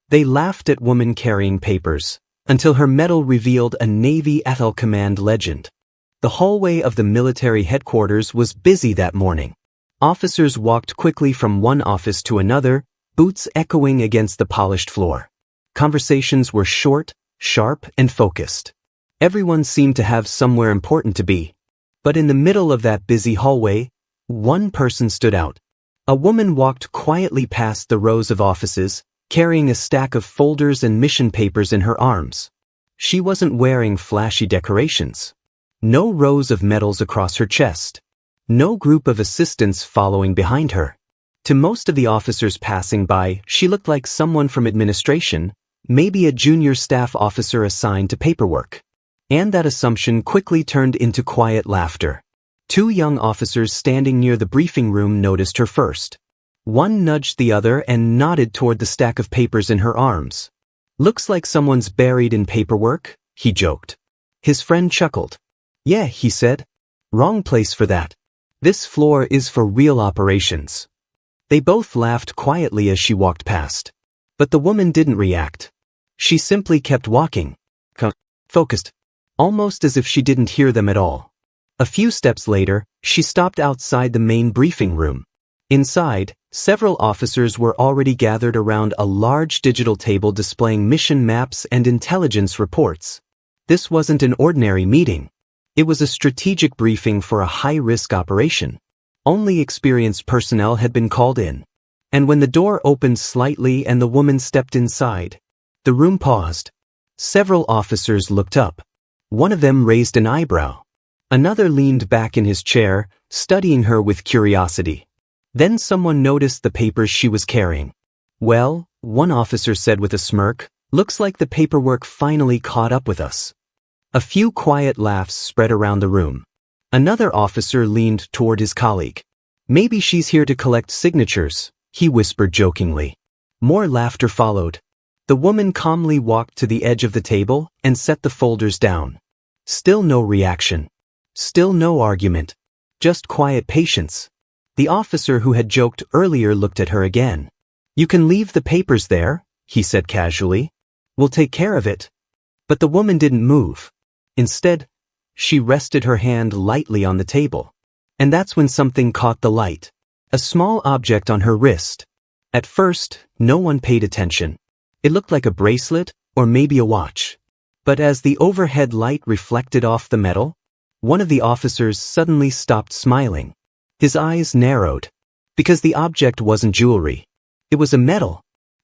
They laughed at woman carrying papers, until her medal revealed a Navy Ethel Command legend. The hallway of the military headquarters was busy that morning. Officers walked quickly from one office to another, boots echoing against the polished floor. Conversations were short, sharp, and focused. Everyone seemed to have somewhere important to be. But in the middle of that busy hallway, one person stood out. A woman walked quietly past the rows of offices, carrying a stack of folders and mission papers in her arms. She wasn't wearing flashy decorations. No rows of medals across her chest. No group of assistants following behind her. To most of the officers passing by, she looked like someone from administration, maybe a junior staff officer assigned to paperwork. And that assumption quickly turned into quiet laughter. Two young officers standing near the briefing room noticed her first. One nudged the other and nodded toward the stack of papers in her arms. "Looks like someone's buried in paperwork," he joked. His friend chuckled. "Yeah," he said. "Wrong place for that. This floor is for real operations." They both laughed quietly as she walked past. But the woman didn't react. She simply kept walking. Focused. Almost as if she didn't hear them at all. A few steps later, she stopped outside the main briefing room. Inside, several officers were already gathered around a large digital table displaying mission maps and intelligence reports. This wasn't an ordinary meeting. It was a strategic briefing for a high-risk operation. Only experienced personnel had been called in. And when the door opened slightly and the woman stepped inside, the room paused. Several officers looked up. One of them raised an eyebrow. Another leaned back in his chair, studying her with curiosity. Then someone noticed the papers she was carrying. "Well," one officer said with a smirk, "looks like the paperwork finally caught up with us." A few quiet laughs spread around the room. Another officer leaned toward his colleague. "Maybe she's here to collect signatures," he whispered jokingly. More laughter followed. The woman calmly walked to the edge of the table and set the folders down. Still no reaction. Still no argument. Just quiet patience. The officer who had joked earlier looked at her again. "You can leave the papers there," he said casually. "We'll take care of it." But the woman didn't move. Instead, she rested her hand lightly on the table. And that's when something caught the light. A small object on her wrist. At first, no one paid attention. It looked like a bracelet, or maybe a watch. But as the overhead light reflected off the metal, one of the officers suddenly stopped smiling. His eyes narrowed. Because the object wasn't jewelry. It was a medal.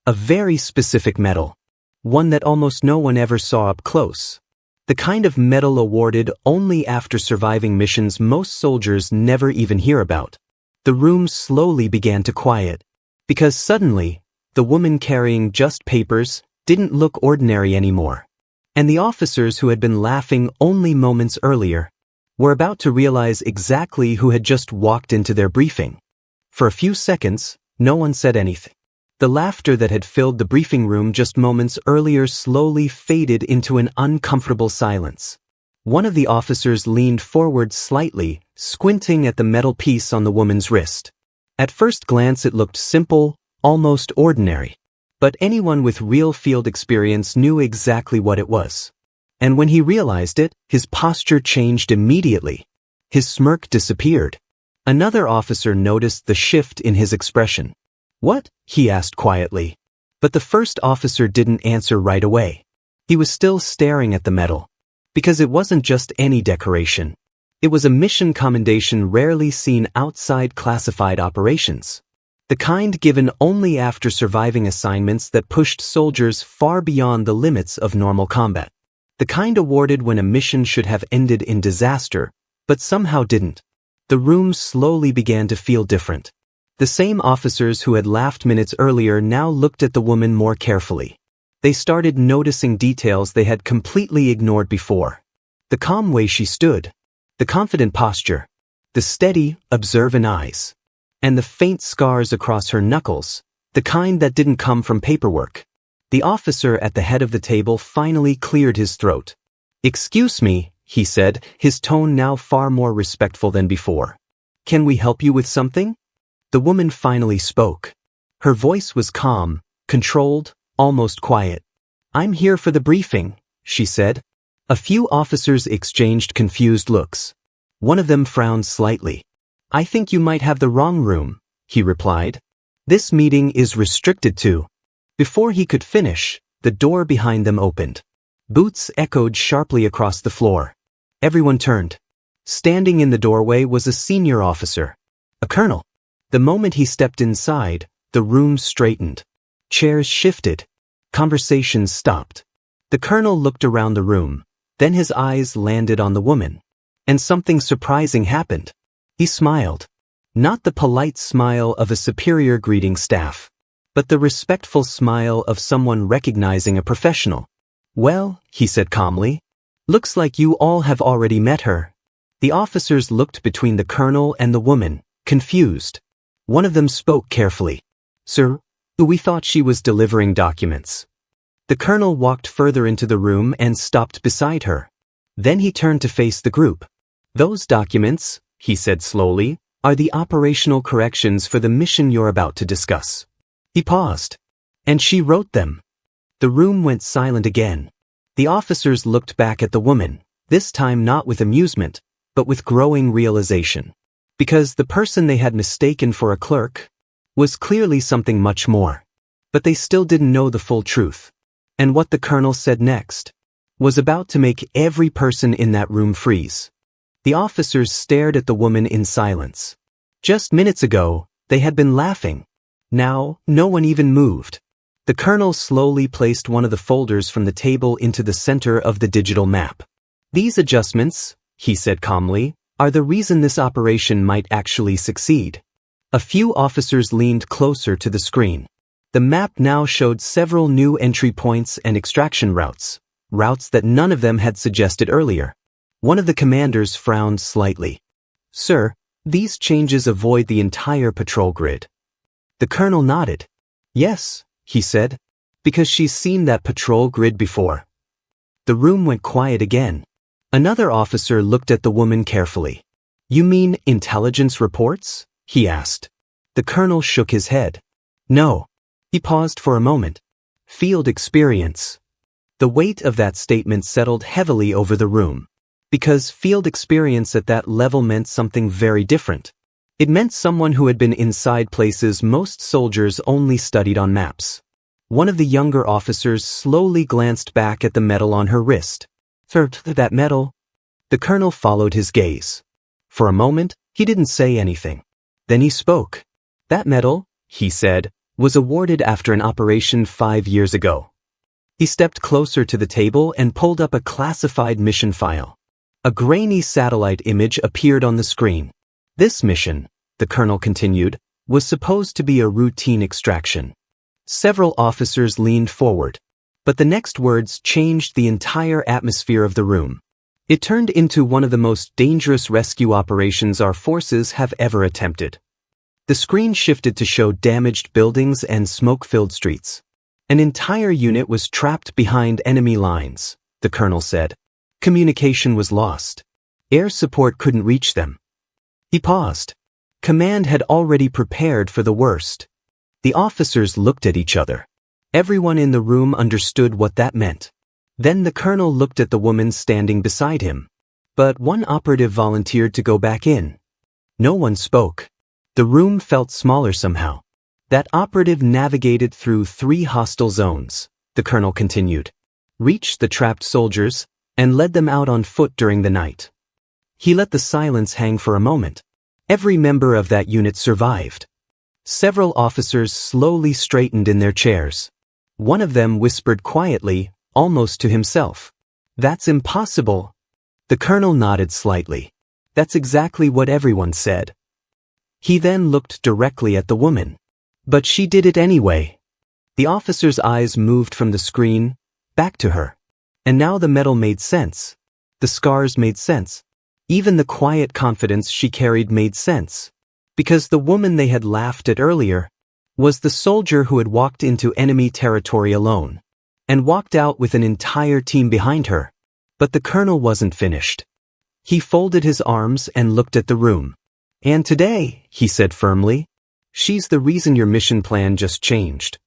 A very specific medal. One that almost no one ever saw up close. The kind of medal awarded only after surviving missions most soldiers never even hear about. The room slowly began to quiet. Because suddenly, the woman carrying just papers didn't look ordinary anymore. And the officers who had been laughing only moments earlier were about to realize exactly who had just walked into their briefing. For a few seconds, no one said anything. The laughter that had filled the briefing room just moments earlier slowly faded into an uncomfortable silence. One of the officers leaned forward slightly, squinting at the metal piece on the woman's wrist. At first glance it looked simple, almost ordinary. But anyone with real field experience knew exactly what it was. And when he realized it, his posture changed immediately. His smirk disappeared. Another officer noticed the shift in his expression. "What?" he asked quietly. But the first officer didn't answer right away. He was still staring at the medal. Because it wasn't just any decoration. It was a mission commendation rarely seen outside classified operations. The kind given only after surviving assignments that pushed soldiers far beyond the limits of normal combat. The kind awarded when a mission should have ended in disaster, but somehow didn't. The room slowly began to feel different. The same officers who had laughed minutes earlier now looked at the woman more carefully. They started noticing details they had completely ignored before. The calm way she stood. The confident posture. The steady, observant eyes. And the faint scars across her knuckles, the kind that didn't come from paperwork. The officer at the head of the table finally cleared his throat. "Excuse me," he said, his tone now far more respectful than before. "Can we help you with something?" The woman finally spoke. Her voice was calm, controlled, almost quiet. "I'm here for the briefing," she said. A few officers exchanged confused looks. One of them frowned slightly. "I think you might have the wrong room," he replied. "This meeting is restricted to—" Before he could finish, the door behind them opened. Boots echoed sharply across the floor. Everyone turned. Standing in the doorway was a senior officer, a colonel. The moment he stepped inside, the room straightened. Chairs shifted. Conversations stopped. The colonel looked around the room. Then his eyes landed on the woman. And something surprising happened. He smiled. Not the polite smile of a superior greeting staff, but the respectful smile of someone recognizing a professional. "Well," he said calmly, "looks like you all have already met her." The officers looked between the colonel and the woman, confused. One of them spoke carefully. "Sir, we thought she was delivering documents." The colonel walked further into the room and stopped beside her. Then he turned to face the group. "Those documents," he said slowly, "are the operational corrections for the mission you're about to discuss." He paused. "And she wrote them." The room went silent again. The officers looked back at the woman, this time not with amusement, but with growing realization. Because the person they had mistaken for a clerk was clearly something much more. But they still didn't know the full truth. And what the colonel said next was about to make every person in that room freeze. The officers stared at the woman in silence. Just minutes ago, they had been laughing. Now, no one even moved. The colonel slowly placed one of the folders from the table into the center of the digital map. "These adjustments," he said calmly, "are the reason this operation might actually succeed." A few officers leaned closer to the screen. The map now showed several new entry points and extraction routes that none of them had suggested earlier. One of the commanders frowned slightly. "Sir, these changes avoid the entire patrol grid." The colonel nodded. "Yes," he said, "because she's seen that patrol grid before." The room went quiet again. Another officer looked at the woman carefully. "You mean intelligence reports?" he asked. The colonel shook his head. "No." He paused for a moment. "Field experience." The weight of that statement settled heavily over the room. Because field experience at that level meant something very different. It meant someone who had been inside places most soldiers only studied on maps. One of the younger officers slowly glanced back at the medal on her wrist. "That medal?" The colonel followed his gaze. For a moment, he didn't say anything. Then he spoke. "That medal," he said, "was awarded after an operation 5 years ago." He stepped closer to the table and pulled up a classified mission file. A grainy satellite image appeared on the screen. "This mission," the colonel continued, "was supposed to be a routine extraction." Several officers leaned forward. But the next words changed the entire atmosphere of the room. It turned into one of the most dangerous rescue operations our forces have ever attempted. The screen shifted to show damaged buildings and smoke-filled streets. An entire unit was trapped behind enemy lines, the colonel said. Communication was lost. Air support couldn't reach them. He paused. Command had already prepared for the worst. The officers looked at each other. Everyone in the room understood what that meant. Then the colonel looked at the woman standing beside him. But one operative volunteered to go back in. No one spoke. The room felt smaller somehow. That operative navigated through 3 hostile zones, the colonel continued, reached the trapped soldiers, and led them out on foot during the night. He let the silence hang for a moment. Every member of that unit survived. Several officers slowly straightened in their chairs. One of them whispered quietly, almost to himself, "That's impossible." The colonel nodded slightly. "That's exactly what everyone said." He then looked directly at the woman. "But she did it anyway." The officer's eyes moved from the screen, back to her. And now the medal made sense. The scars made sense. Even the quiet confidence she carried made sense. Because the woman they had laughed at earlier was the soldier who had walked into enemy territory alone and walked out with an entire team behind her. But the colonel wasn't finished. He folded his arms and looked at the room. "And today," he said firmly, "she's the reason your mission plan just changed."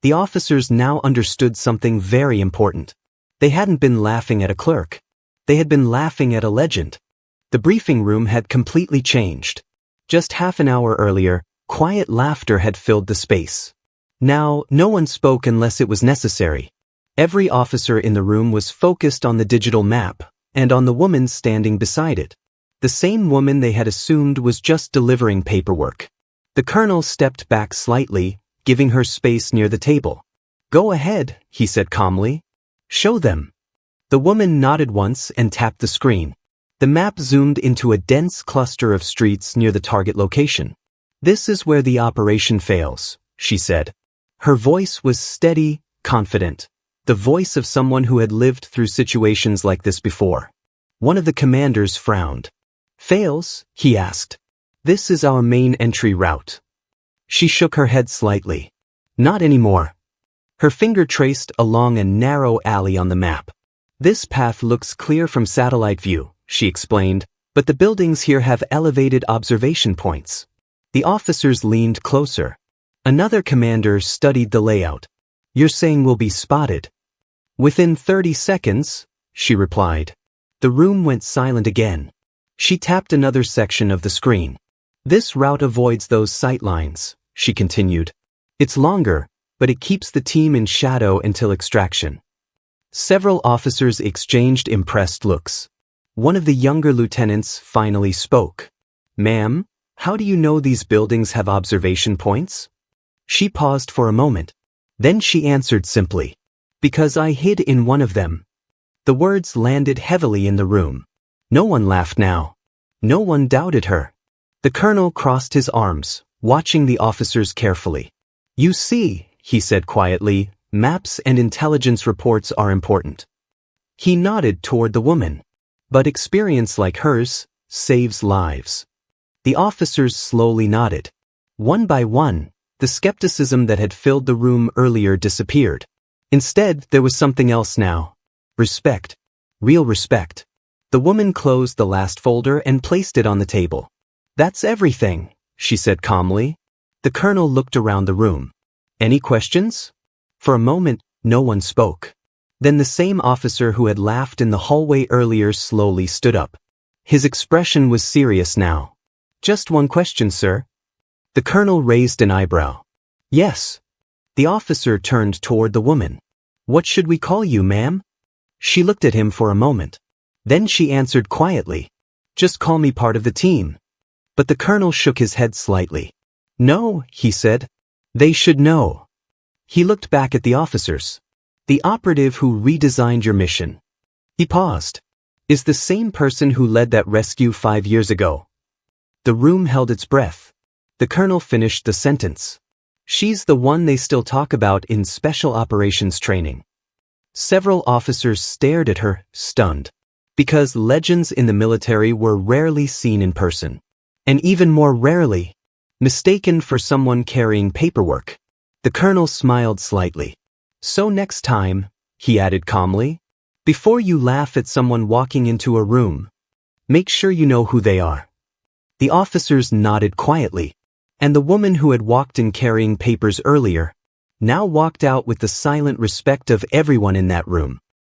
The officers now understood something very important. They hadn't been laughing at a clerk. They had been laughing at a legend. The briefing room had completely changed. Just half an hour earlier, quiet laughter had filled the space. Now, no one spoke unless it was necessary. Every officer in the room was focused on the digital map, and on the woman standing beside it. The same woman they had assumed was just delivering paperwork. The colonel stepped back slightly, giving her space near the table. "Go ahead," he said calmly. "Show them." The woman nodded once and tapped the screen. The map zoomed into a dense cluster of streets near the target location. "This is where the operation fails," she said. Her voice was steady, confident. The voice of someone who had lived through situations like this before. One of the commanders frowned. "Fails?" he asked. "This is our main entry route." She shook her head slightly. "Not anymore." Her finger traced along a narrow alley on the map. "This path looks clear from satellite view," she explained, "but the buildings here have elevated observation points." The officers leaned closer. Another commander studied the layout. "You're saying we'll be spotted?" "Within 30 seconds, she replied. The room went silent again. She tapped another section of the screen. "This route avoids those sightlines," she continued. "It's longer, but it keeps the team in shadow until extraction." Several officers exchanged impressed looks. One of the younger lieutenants finally spoke. "Ma'am, how do you know these buildings have observation points?" She paused for a moment. Then she answered simply, "Because I hid in one of them." The words landed heavily in the room. No one laughed now. No one doubted her. The colonel crossed his arms, watching the officers carefully. "You see," he said quietly, "maps and intelligence reports are important." He nodded toward the woman. "But experience like hers saves lives." The officers slowly nodded. One by one, the skepticism that had filled the room earlier disappeared. Instead, there was something else now. Respect. Real respect. The woman closed the last folder and placed it on the table. "That's everything," she said calmly. The colonel looked around the room. "Any questions?" For a moment, no one spoke. Then the same officer who had laughed in the hallway earlier slowly stood up. His expression was serious now. "Just one question, sir." The colonel raised an eyebrow. "Yes." The officer turned toward the woman. "What should we call you, ma'am?" She looked at him for a moment. Then she answered quietly, "Just call me part of the team." But the colonel shook his head slightly. "No," he said. "They should know." He looked back at the officers. "The operative who redesigned your mission." He paused. "Is the same person who led that rescue 5 years ago." The room held its breath. The colonel finished the sentence. "She's the one they still talk about in special operations training." Several officers stared at her, stunned. Because legends in the military were rarely seen in person. And even more rarely, mistaken for someone carrying paperwork. The colonel smiled slightly. "So next time," he added calmly, "before you laugh at someone walking into a room, make sure you know who they are." The officers nodded quietly, and the woman who had walked in carrying papers earlier now walked out with the silent respect of everyone in that room.